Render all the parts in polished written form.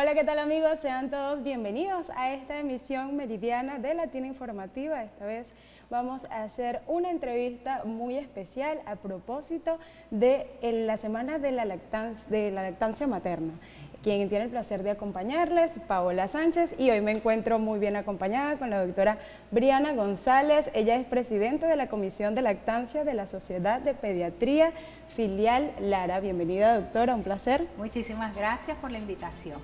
Hola, ¿qué tal amigos? Sean todos bienvenidos a esta emisión meridiana de Latina Informativa. Esta vez vamos a hacer una entrevista muy especial a propósito de la Semana de la Lactancia Materna. Quien tiene el placer de acompañarles, Paola Sánchez, y hoy me encuentro muy bien acompañada con la doctora Briana González. Ella es presidenta de la Comisión de Lactancia de la Sociedad de Pediatría Filial Lara. Bienvenida, doctora, un placer. Muchísimas gracias por la invitación.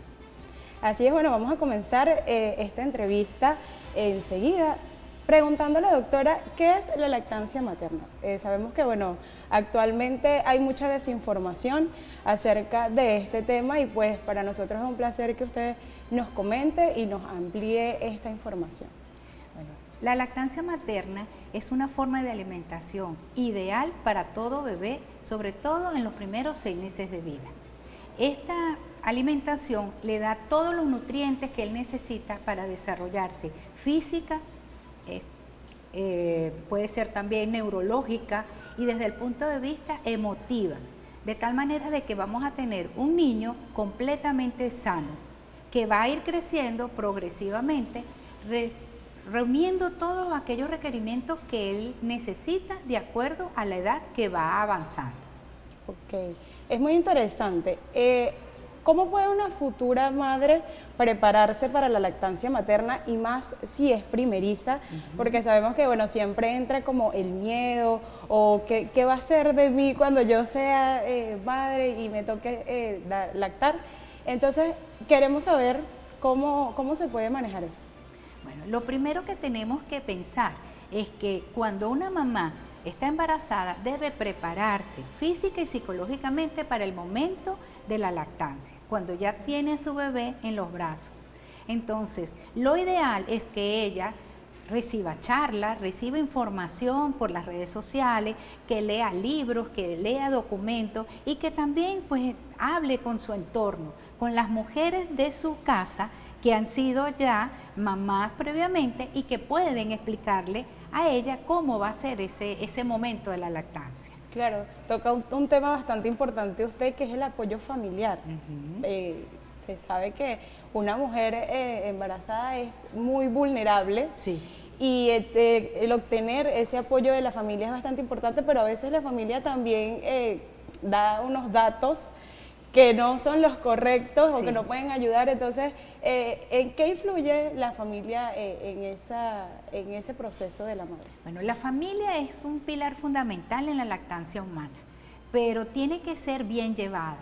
Así es, bueno, vamos a comenzar esta entrevista enseguida preguntándole, doctora, ¿qué es la lactancia materna? Sabemos que, bueno, actualmente hay mucha desinformación acerca de este tema y pues para nosotros es un placer que usted nos comente y nos amplíe esta información. Bueno, la lactancia materna es una forma de alimentación ideal para todo bebé, sobre todo en los primeros 6 meses de vida. Esta alimentación le da todos los nutrientes que él necesita para desarrollarse física, puede ser también neurológica y desde el punto de vista emotiva, de tal manera de que vamos a tener un niño completamente sano, que va a ir creciendo progresivamente, reuniendo todos aquellos requerimientos que él necesita de acuerdo a la edad que va avanzando. Ok, es muy interesante. ¿Cómo puede una futura madre prepararse para la lactancia materna y más si es primeriza? Porque sabemos que, bueno, siempre entra como el miedo o qué va a ser de mí cuando yo sea madre y me toque lactar. Entonces, queremos saber cómo se puede manejar eso. Bueno, lo primero que tenemos que pensar es que cuando una mamá está embarazada, debe prepararse física y psicológicamente para el momento de la lactancia, cuando ya tiene a su bebé en los brazos. Entonces, lo ideal es que ella reciba charlas, reciba información por las redes sociales, que lea libros, que lea documentos y que también pues hable con su entorno, con las mujeres de su casa que han sido ya mamás previamente y que pueden explicarle a ella cómo va a ser ese momento de la lactancia. Claro, toca un tema bastante importante usted, que es el apoyo familiar. Se sabe que una mujer embarazada es muy vulnerable. Sí. Y el obtener ese apoyo de la familia es bastante importante, pero a veces la familia también da unos datos que no son los correctos o que no pueden ayudar. Entonces, ¿en qué influye la familia en ese proceso de la madre? Bueno, la familia es un pilar fundamental en la lactancia humana, pero tiene que ser bien llevada,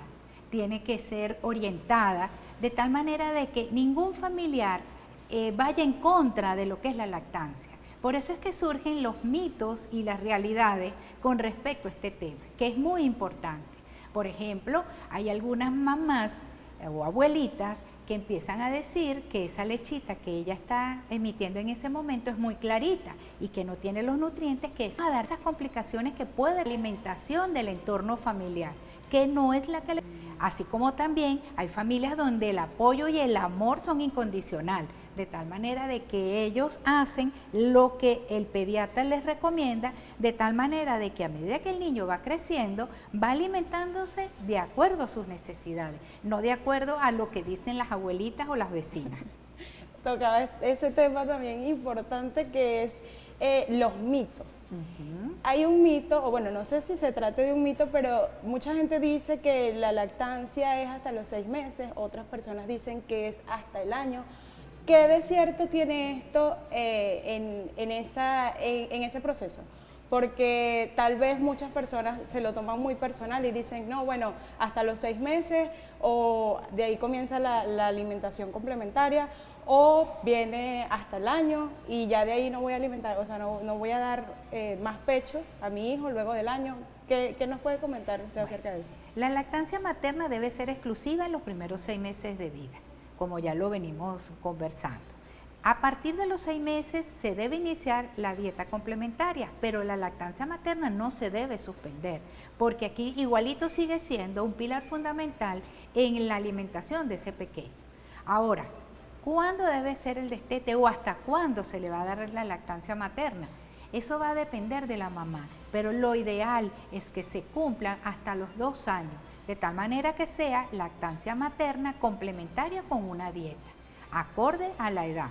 tiene que ser orientada de tal manera de que ningún familiar vaya en contra de lo que es la lactancia. Por eso es que surgen los mitos y las realidades con respecto a este tema, que es muy importante. Por ejemplo, hay algunas mamás o abuelitas que empiezan a decir que esa lechita que ella está emitiendo en ese momento es muy clarita y que no tiene los nutrientes que van a dar esas complicaciones que puede la alimentación del entorno familiar, que no es la que le... Así como también hay familias donde el apoyo y el amor son incondicional, de tal manera de que ellos hacen lo que el pediatra les recomienda, de tal manera de que a medida que el niño va creciendo, va alimentándose de acuerdo a sus necesidades, no de acuerdo a lo que dicen las abuelitas o las vecinas. Tocaba ese tema también importante, que es los mitos. Hay un mito, o bueno, no sé si se trate de un mito, pero mucha gente dice que la lactancia es hasta los 6 meses, otras personas dicen que es hasta el año. ¿Qué de cierto tiene esto en ese proceso? Porque tal vez muchas personas se lo toman muy personal y dicen, no, bueno, hasta los 6 meses o de ahí comienza la alimentación complementaria, o viene hasta el año y ya de ahí no voy a alimentar, o sea, no voy a dar más pecho a mi hijo luego del año. ¿Qué nos puede comentar usted acerca de eso? La lactancia materna debe ser exclusiva en los primeros 6 meses de vida, como ya lo venimos conversando. A partir de los 6 meses se debe iniciar la dieta complementaria, pero la lactancia materna no se debe suspender, porque aquí igualito sigue siendo un pilar fundamental en la alimentación de ese pequeño. Ahora, ¿cuándo debe ser el destete o hasta cuándo se le va a dar la lactancia materna? Eso va a depender de la mamá, pero lo ideal es que se cumplan hasta los 2 años. de tal manera que sea lactancia materna complementaria con una dieta, acorde a la edad.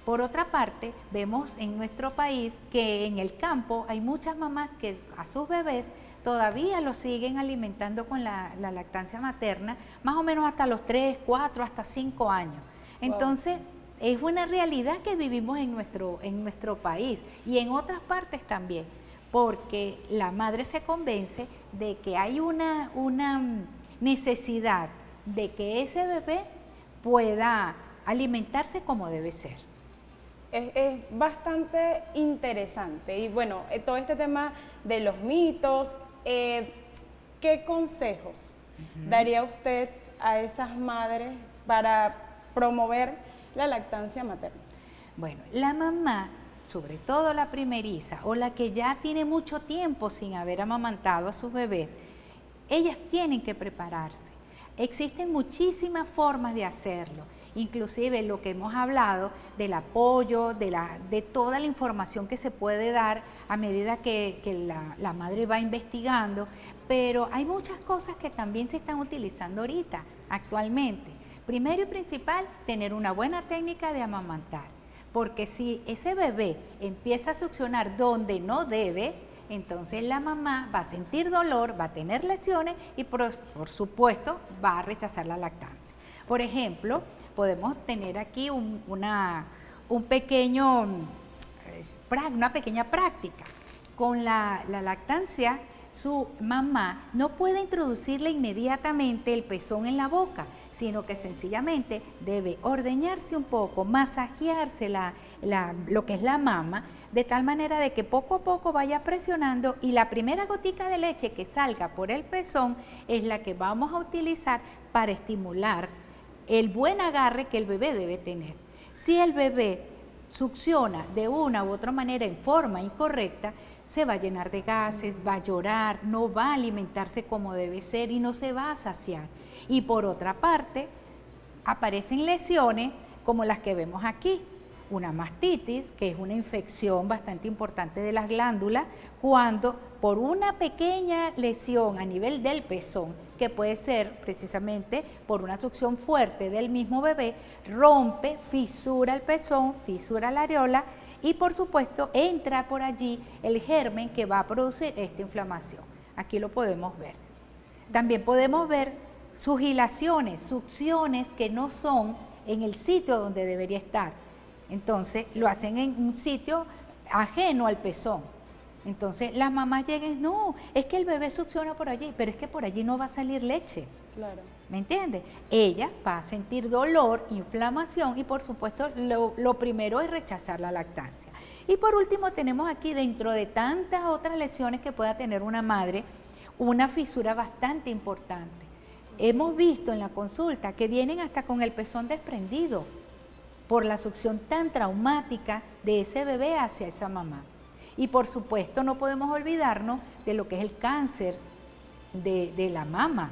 Por otra parte, vemos en nuestro país que en el campo hay muchas mamás que a sus bebés todavía los siguen alimentando con la lactancia materna, más o menos hasta los 3, 4, hasta 5 años. Entonces, es una realidad que vivimos en nuestro país y en otras partes también, porque la madre se convence de que hay una necesidad de que ese bebé pueda alimentarse como debe ser. Es bastante interesante y bueno, todo este tema de los mitos, ¿qué consejos daría usted a esas madres para promover la lactancia materna? Bueno, la mamá, sobre todo la primeriza o la que ya tiene mucho tiempo sin haber amamantado a sus bebés, ellas tienen que prepararse. Existen muchísimas formas de hacerlo, inclusive lo que hemos hablado del apoyo, de toda la información que se puede dar a medida que la madre va investigando, pero hay muchas cosas que también se están utilizando ahorita, actualmente. Primero y principal, tener una buena técnica de amamantar, porque si ese bebé empieza a succionar donde no debe, entonces la mamá va a sentir dolor, va a tener lesiones y por supuesto va a rechazar la lactancia. Por ejemplo, podemos tener aquí una pequeña práctica. Con la lactancia, su mamá no puede introducirle inmediatamente el pezón en la boca, sino que sencillamente debe ordeñarse un poco, masajearse lo que es la mama, de tal manera de que poco a poco vaya presionando y la primera gotica de leche que salga por el pezón es la que vamos a utilizar para estimular el buen agarre que el bebé debe tener. Si el bebé succiona de una u otra manera en forma incorrecta, se va a llenar de gases, va a llorar, no va a alimentarse como debe ser y no se va a saciar. Y por otra parte, aparecen lesiones como las que vemos aquí. Una mastitis, que es una infección bastante importante de las glándulas, cuando por una pequeña lesión a nivel del pezón, que puede ser precisamente por una succión fuerte del mismo bebé, rompe, fisura el pezón, fisura la areola y por supuesto entra por allí el germen que va a producir esta inflamación. Aquí lo podemos ver. También podemos ver sugilaciones, succiones que no son en el sitio donde debería estar. Entonces lo hacen en un sitio ajeno al pezón. Entonces las mamás llegan, no, es que el bebé succiona por allí, pero es que por allí no va a salir leche. Claro. ¿Me entiendes? Ella va a sentir dolor, inflamación y por supuesto lo primero es rechazar la lactancia. Y por último tenemos aquí, dentro de tantas otras lesiones que pueda tener una madre, una fisura bastante importante. Hemos visto en la consulta que vienen hasta con el pezón desprendido por la succión tan traumática de ese bebé hacia esa mamá. Y por supuesto no podemos olvidarnos de lo que es el cáncer de la mama.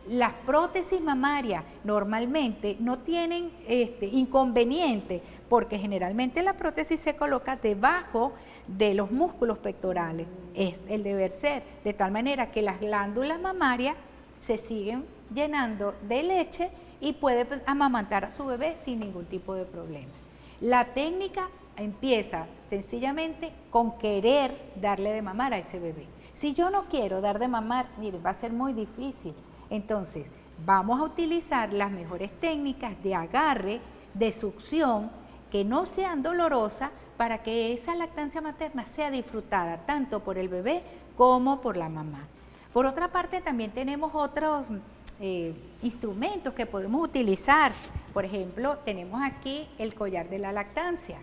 Las prótesis mamarias normalmente no tienen inconveniente porque generalmente la prótesis se coloca debajo de los músculos pectorales, es el deber ser, de tal manera que las glándulas mamarias se siguen llenando de leche y puede amamantar a su bebé sin ningún tipo de problema. La técnica empieza sencillamente con querer darle de mamar a ese bebé. Si yo no quiero dar de mamar, mire, va a ser muy difícil. Entonces, vamos a utilizar las mejores técnicas de agarre, de succión, que no sean dolorosas para que esa lactancia materna sea disfrutada tanto por el bebé como por la mamá. Por otra parte, también tenemos otros instrumentos que podemos utilizar. Por ejemplo, tenemos aquí el collar de la lactancia,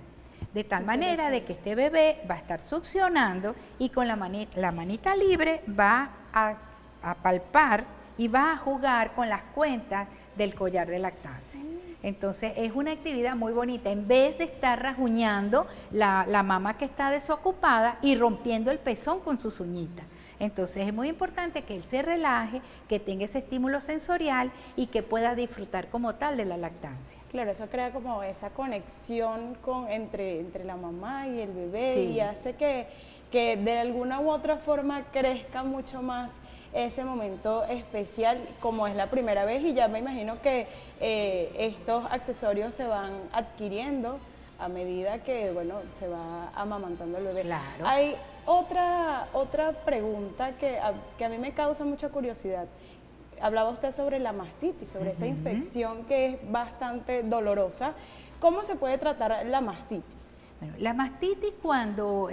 de tal manera de que este bebé va a estar succionando y con la manita libre va a palpar y va a jugar con las cuentas del collar de lactancia. Entonces es una actividad muy bonita, en vez de estar rasguñando la mamá que está desocupada y rompiendo el pezón con sus uñitas. Entonces es muy importante que él se relaje, que tenga ese estímulo sensorial y que pueda disfrutar como tal de la lactancia. Claro, eso crea como esa conexión entre la mamá y el bebé Sí. y hace que que de alguna u otra forma crezca mucho más ese momento especial, como es la primera vez, y ya me imagino que estos accesorios se van adquiriendo a medida que, bueno, se va amamantando el bebé. Claro. Hay otra pregunta que a mí me causa mucha curiosidad. Hablaba usted sobre la mastitis, sobre esa infección que es bastante dolorosa. ¿Cómo se puede tratar la mastitis? Bueno, la mastitis, cuando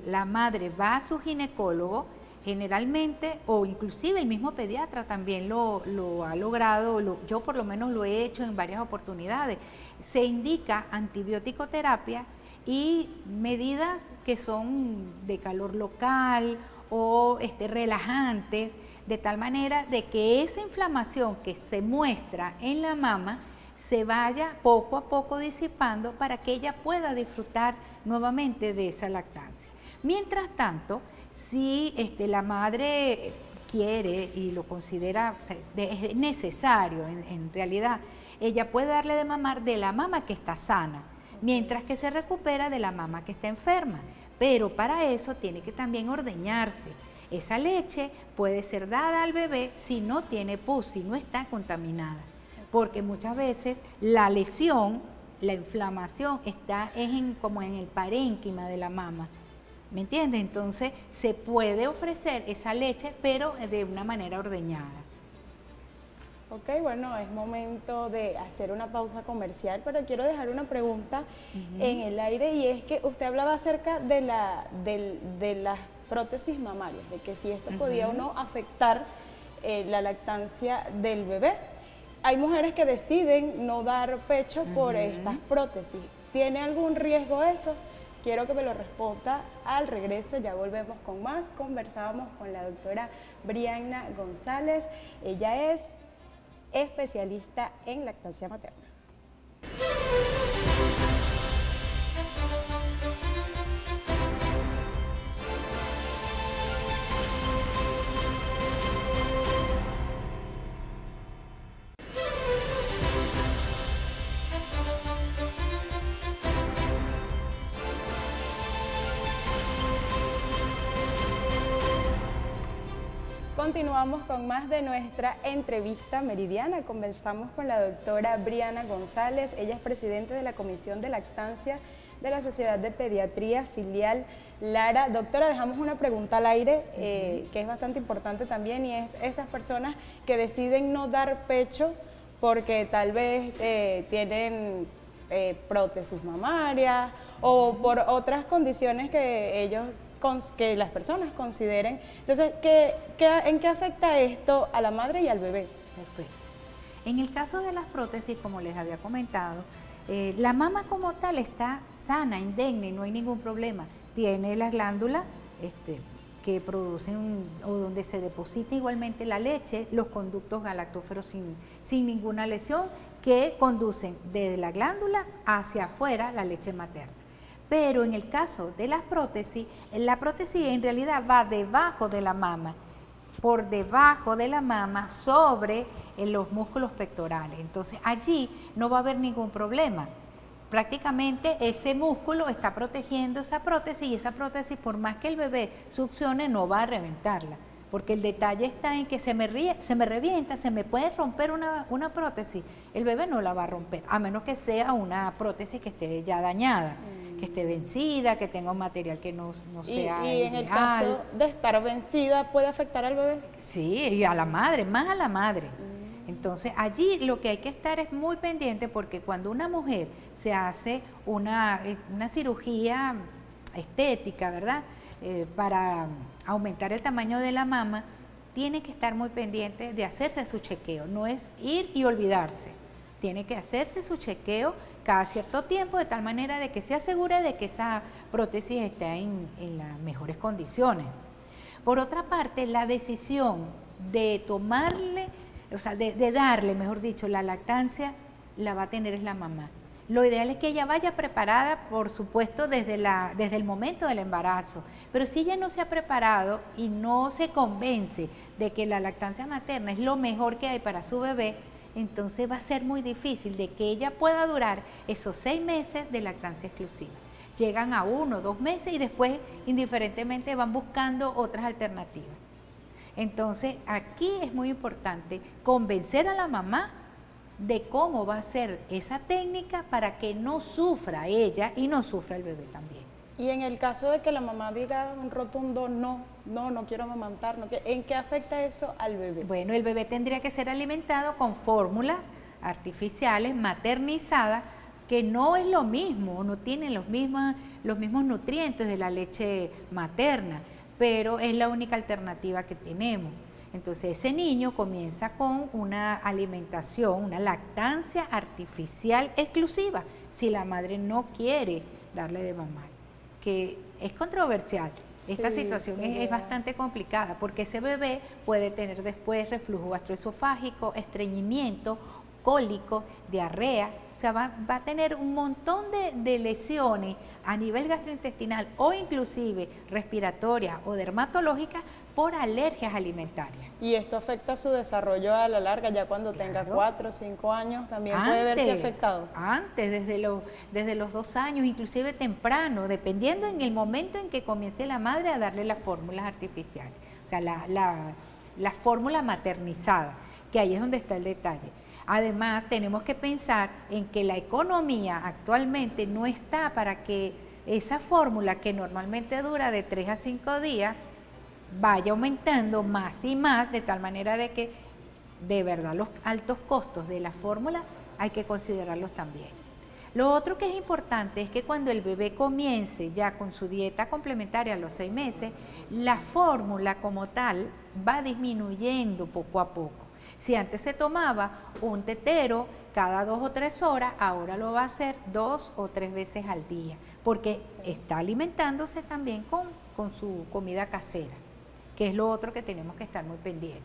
la madre va a su ginecólogo, generalmente, o inclusive el mismo pediatra también lo ha logrado, yo por lo menos lo he hecho en varias oportunidades, se indica antibiótico terapia y medidas que son de calor local o relajantes, de tal manera de que esa inflamación que se muestra en la mama se vaya poco a poco disipando para que ella pueda disfrutar nuevamente de esa lactancia. Mientras tanto, si la madre quiere y lo considera, o sea, es necesario en realidad, ella puede darle de mamar de la mama que está sana, mientras que se recupera de la mama que está enferma. Pero para eso tiene que también ordeñarse. Esa leche puede ser dada al bebé si no tiene pus, si no está contaminada, porque muchas veces la lesión, la inflamación está como en el parénquima de la mama, ¿me entiendes? Entonces se puede ofrecer esa leche, pero de una manera ordeñada. Ok, bueno, es momento de hacer una pausa comercial, pero quiero dejar una pregunta en el aire, y es que usted hablaba acerca de las prótesis mamarias, de que si esto podía o no afectar la lactancia del bebé. Hay mujeres que deciden no dar pecho por estas prótesis. ¿Tiene algún riesgo eso? Quiero que me lo responda al regreso, ya volvemos con más. Conversábamos con la doctora Brianna González, ella es especialista en lactancia materna. Continuamos con más de nuestra entrevista meridiana. Conversamos con la doctora Brianna González. Ella es presidente de la Comisión de Lactancia de la Sociedad de Pediatría Filial Lara. Doctora, dejamos una pregunta al aire que es bastante importante también, y es esas personas que deciden no dar pecho porque tal vez tienen prótesis mamarias o por otras condiciones que las personas consideren. Entonces, ¿en qué afecta esto a la madre y al bebé? Perfecto. En el caso de las prótesis, como les había comentado, la mama como tal está sana, indemne, no hay ningún problema. Tiene las glándulas que producen o donde se deposita igualmente la leche, los conductos galactóferos sin ninguna lesión, que conducen desde la glándula hacia afuera la leche materna. Pero en el caso de las prótesis, la prótesis en realidad va debajo de la mama, por debajo de la mama, sobre los músculos pectorales. Entonces allí no va a haber ningún problema. Prácticamente ese músculo está protegiendo esa prótesis, y esa prótesis, por más que el bebé succione, no va a reventarla. Porque el detalle está en que se me revienta, se me puede romper una prótesis, el bebé no la va a romper, a menos que sea una prótesis que esté ya dañada, que esté vencida, que tenga un material que no sea ¿Y en el caso de estar vencida puede afectar al bebé? Sí, y a la madre, más a la madre. Entonces allí lo que hay que estar es muy pendiente, porque cuando una mujer se hace una cirugía estética, ¿verdad? Para aumentar el tamaño de la mama, tiene que estar muy pendiente de hacerse su chequeo. No es ir y olvidarse, tiene que hacerse su chequeo cada cierto tiempo, de tal manera de que se asegure de que esa prótesis está en las mejores condiciones. Por otra parte, la decisión de tomarle, o sea, de darle, mejor dicho, la lactancia, la va a tener es la mamá. Lo ideal es que ella vaya preparada, por supuesto, desde el momento del embarazo. Pero si ella no se ha preparado y no se convence de que la lactancia materna es lo mejor que hay para su bebé, entonces va a ser muy difícil de que ella pueda durar esos 6 meses de lactancia exclusiva. llegan a 1 o 2 meses y después indiferentemente van buscando otras alternativas. Entonces aquí es muy importante convencer a la mamá de cómo va a ser esa técnica para que no sufra ella y no sufra el bebé también. Y en el caso de que la mamá diga un rotundo no quiero amamantar, ¿en qué afecta eso al bebé? Bueno, el bebé tendría que ser alimentado con fórmulas artificiales, maternizadas, que no es lo mismo, no tienen los mismos nutrientes de la leche materna, pero es la única alternativa que tenemos. Entonces ese niño comienza con una alimentación, una lactancia artificial exclusiva, si la madre no quiere darle de mamar, que es controversial. Esta situación es bastante complicada porque ese bebé puede tener después reflujo gastroesofágico, estreñimiento, cólico, diarrea. O sea, va a tener un montón de lesiones a nivel gastrointestinal o inclusive respiratorias o dermatológicas por alergias alimentarias. Y esto afecta su desarrollo a la larga, ya cuando tenga 4 o 5 años, también puede verse afectado. Antes, desde los 2 años, inclusive temprano, dependiendo en el momento en que comience la madre a darle las fórmulas artificiales, o sea, la fórmula maternizada, que ahí es donde está el detalle. Además, tenemos que pensar en que la economía actualmente no está para que esa fórmula, que normalmente dura de 3 a 5 días, vaya aumentando más y más, de tal manera de que de verdad los altos costos de la fórmula hay que considerarlos también. Lo otro que es importante es que cuando el bebé comience ya con su dieta complementaria a los 6 meses, la fórmula como tal va disminuyendo poco a poco. Si antes se tomaba un tetero cada 2 o 3 horas, ahora lo va a hacer 2 o 3 veces al día, porque está alimentándose también con su comida casera, que es lo otro que tenemos que estar muy pendientes.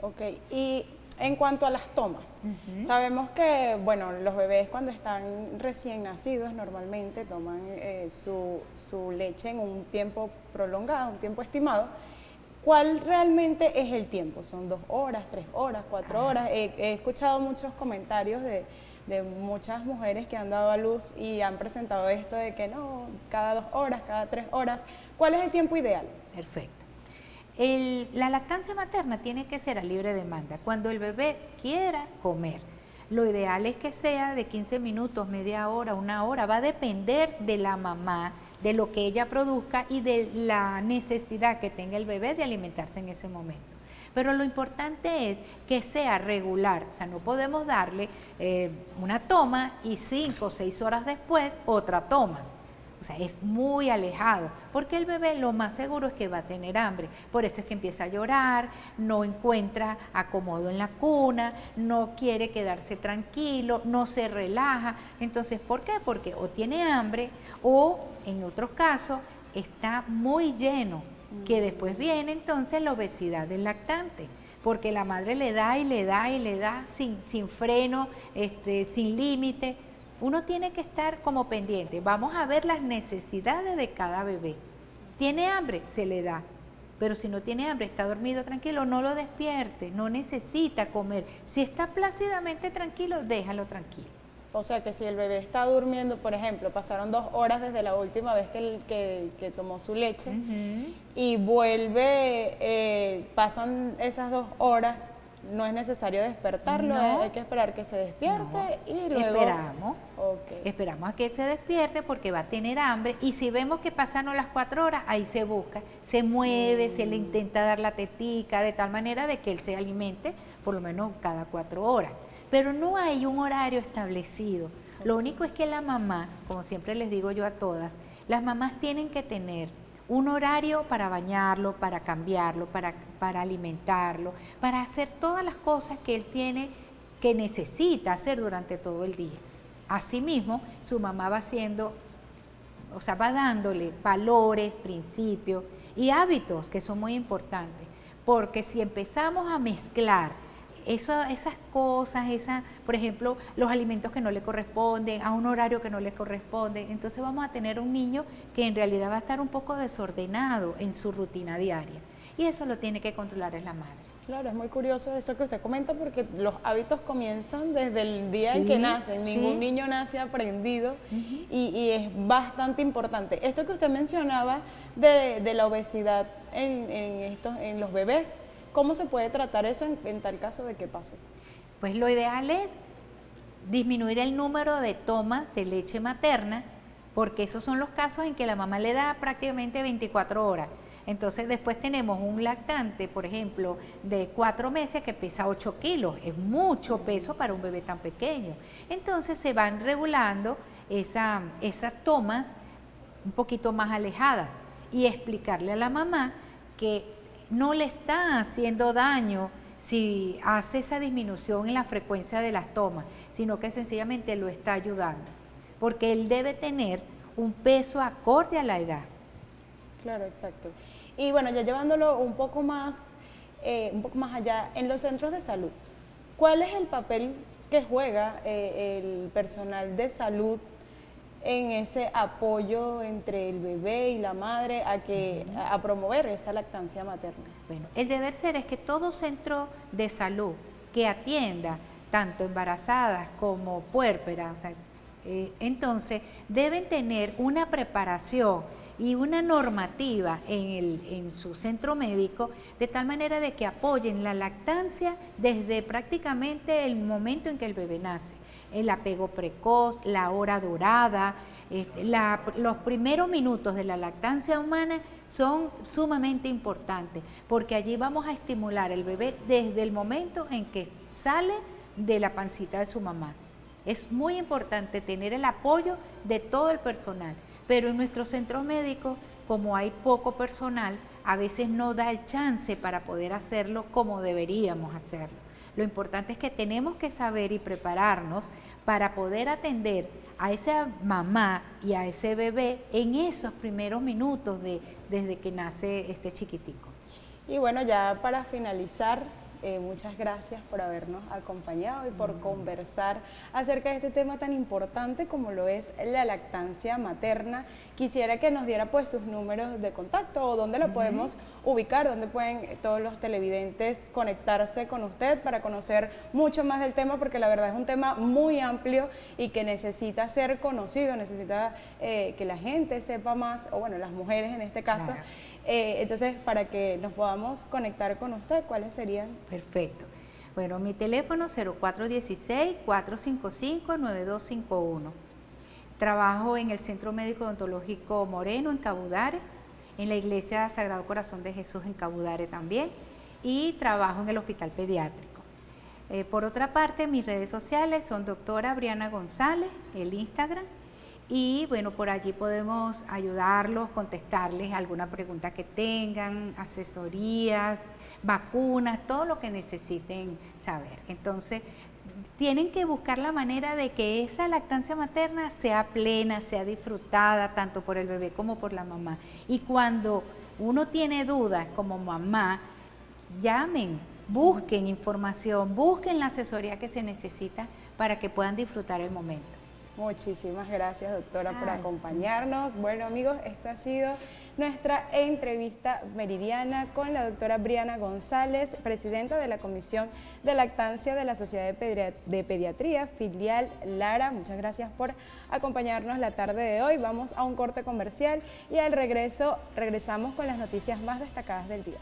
Ok, y en cuanto a las tomas, sabemos que, bueno, los bebés cuando están recién nacidos normalmente toman su leche en un tiempo prolongado, un tiempo estimado. ¿Cuál realmente es el tiempo? ¿Son 2 horas, 3 horas, 4 horas? He escuchado muchos comentarios de muchas mujeres que han dado a luz y han presentado esto de que no, cada 2 horas, cada 3 horas. ¿Cuál es el tiempo ideal? Perfecto. La lactancia materna tiene que ser a libre demanda, cuando el bebé quiera comer. Lo ideal es que sea de 15 minutos, media hora, 1 hora, va a depender de la mamá, de lo que ella produzca y de la necesidad que tenga el bebé de alimentarse en ese momento. Pero lo importante es que sea regular, o sea, no podemos darle una toma y 5 o 6 horas después otra toma. O sea, es muy alejado, porque el bebé lo más seguro es que va a tener hambre. Por eso es que empieza a llorar, no encuentra acomodo en la cuna, no quiere quedarse tranquilo, no se relaja. Entonces, ¿por qué? Porque o tiene hambre o, en otros casos, está muy lleno, que después viene entonces la obesidad del lactante, porque la madre le da y le da y le da sin freno, sin límite. Uno tiene que estar como pendiente. Vamos a ver las necesidades de cada bebé. ¿Tiene hambre? Se le da. Pero si no tiene hambre, está dormido tranquilo, no lo despierte, no necesita comer. Si está plácidamente tranquilo, déjalo tranquilo. O sea que si el bebé está durmiendo, por ejemplo, pasaron 2 horas desde la última vez que tomó su leche y vuelve, pasan esas 2 horas, no es necesario despertarlo, hay que esperar que se despierte y luego... Esperamos a que él se despierte porque va a tener hambre, y si vemos que pasaron las 4 horas, ahí se busca, se mueve, se le intenta dar la tetica, de tal manera de que él se alimente por lo menos cada 4 horas. Pero no hay un horario establecido. Lo único es que la mamá, como siempre les digo yo a todas, las mamás tienen que tener un horario para bañarlo, para cambiarlo, para alimentarlo, para hacer todas las cosas que él tiene, que necesita hacer durante todo el día. Asimismo, su mamá va haciendo, o sea, va dándole valores, principios y hábitos que son muy importantes, porque si empezamos a mezclar esas cosas, por ejemplo, los alimentos que no le corresponden, a un horario que no le corresponde, entonces vamos a tener un niño que en realidad va a estar un poco desordenado en su rutina diaria. Y eso lo tiene que controlar es la madre. Claro, es muy curioso eso que usted comenta porque los hábitos comienzan desde el día en que nacen. Ningún niño nace aprendido y es bastante importante. Esto que usted mencionaba de la obesidad en los bebés, ¿cómo se puede tratar eso en tal caso de que pase? Pues lo ideal es disminuir el número de tomas de leche materna, porque esos son los casos en que la mamá le da prácticamente 24 horas. Entonces después tenemos un lactante, por ejemplo, de 4 meses que pesa 8 kilos, es mucho peso para un bebé tan pequeño. Entonces se van regulando esas tomas un poquito más alejadas y explicarle a la mamá que no le está haciendo daño si hace esa disminución en la frecuencia de las tomas, sino que sencillamente lo está ayudando, porque él debe tener un peso acorde a la edad. Claro, exacto. Y bueno, ya llevándolo un poco más allá, en los centros de salud, ¿cuál es el papel que juega el personal de salud en ese apoyo entre el bebé y la madre a promover esa lactancia materna? Bueno, el deber ser es que todo centro de salud que atienda tanto embarazadas como puérperas, o sea, entonces deben tener una preparación y una normativa en su centro médico de tal manera de que apoyen la lactancia desde prácticamente el momento en que el bebé nace. El apego precoz, la hora dorada, los primeros minutos de la lactancia humana son sumamente importantes porque allí vamos a estimular al bebé desde el momento en que sale de la pancita de su mamá. Es muy importante tener el apoyo de todo el personal, pero en nuestros centros médicos, como hay poco personal, a veces no da el chance para poder hacerlo como deberíamos hacerlo. Lo importante es que tenemos que saber y prepararnos para poder atender a esa mamá y a ese bebé en esos primeros minutos desde que nace este chiquitico. Y bueno, ya para finalizar, muchas gracias por habernos acompañado y por conversar acerca de este tema tan importante como lo es la lactancia materna. Quisiera que nos diera pues sus números de contacto o dónde lo podemos ubicar, dónde pueden todos los televidentes conectarse con usted para conocer mucho más del tema, porque la verdad es un tema muy amplio y que necesita ser conocido, necesita que la gente sepa más, o bueno, las mujeres en este caso. Claro. Entonces, para que nos podamos conectar con usted, ¿cuáles serían? Perfecto. Bueno, mi teléfono 0416-455-9251. Trabajo en el Centro Médico Odontológico Moreno, en Cabudare, en la Iglesia Sagrado Corazón de Jesús, en Cabudare también, y trabajo en el Hospital Pediátrico. Por otra parte, mis redes sociales son doctora Briana González, el Instagram, y bueno, por allí podemos ayudarlos, contestarles alguna pregunta que tengan, asesorías, vacunas, todo lo que necesiten saber. Entonces, tienen que buscar la manera de que esa lactancia materna sea plena, sea disfrutada tanto por el bebé como por la mamá. Y cuando uno tiene dudas como mamá, llamen, busquen información, busquen la asesoría que se necesita para que puedan disfrutar el momento. Muchísimas gracias, doctora, por acompañarnos. Bueno, amigos, esta ha sido nuestra entrevista meridiana con la doctora Briana González, presidenta de la Comisión de Lactancia de la Sociedad de Pediatría, filial Lara. Muchas gracias por acompañarnos la tarde de hoy. Vamos a un corte comercial y al regreso regresamos con las noticias más destacadas del día.